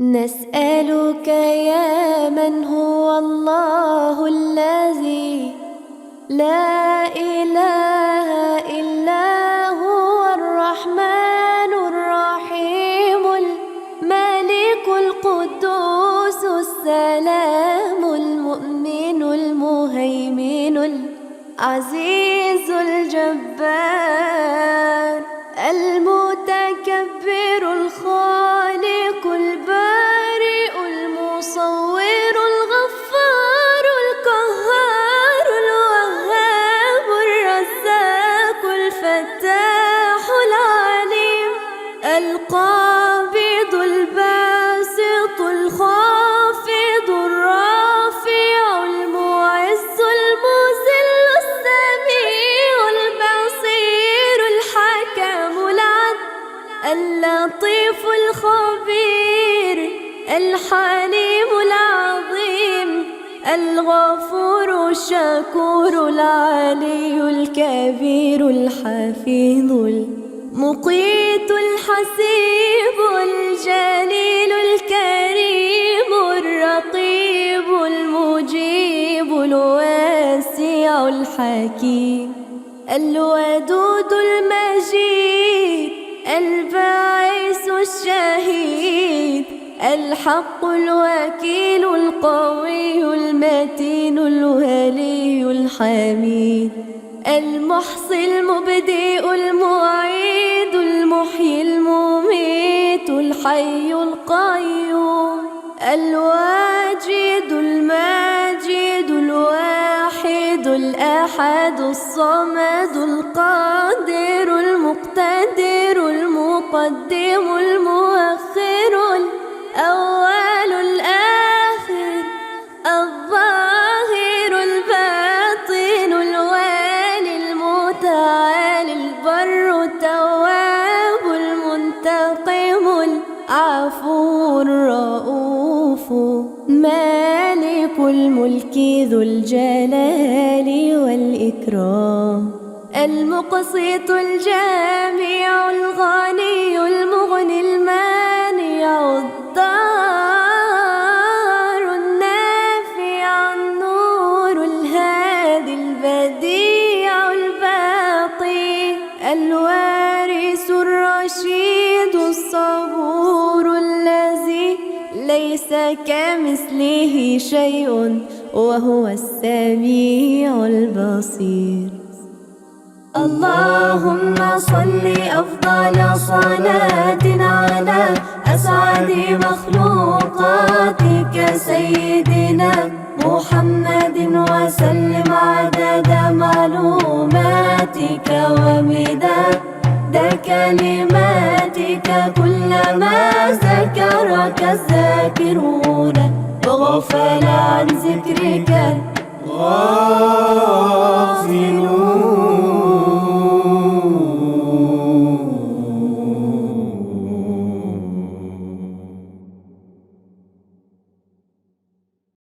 نسألك يا من هو الله الذي لا إله إلا هو الرحمن الرحيم الملك القدوس السلام المؤمن المهيمن العزيز الجبار المتكبر الخالق البارئ المصور الغفار القهار الوهاب الرزاق الفتاح العليم القابض الباسط الخافض الرافع المعز المذل السميع البصير الحكم العدل اللطيف الخبير الحليم العظيم الغفور الشكور العلي الكبير الحفيظ المقيت الحسيب الجليل الكريم الرقيب المجيب الواسع الحكيم الودود المجيد الباعث الشهيد الحق الوكيل القوي المتين الولي الحميد المحصي المبدئ المعيد المحيي المميت الحي القيوم الواجد الماجد الواحد الأحد الصمد القادر المقتدر المقدم المؤخر الأول الآخر الظاهر الباطن الوالي المتعالي البر التواب المنتقم العفو الرؤوف مالك الملك ذو الجلال والإكرام المقسط الجامع الغني المغني المانع الضار النافع النور الهادي البديع الباقي الوارث الرشيد الصبور الذي ليس كمثله شيء وهو السميع البصير. اللهم صل أفضل صلاة على أسعد مخلوقاتك سيدنا محمد وسلم عدد معلوماتك ومداد كلماتك كلما ذكرك الذاكرون وغفل عن ذكرك الغافلون.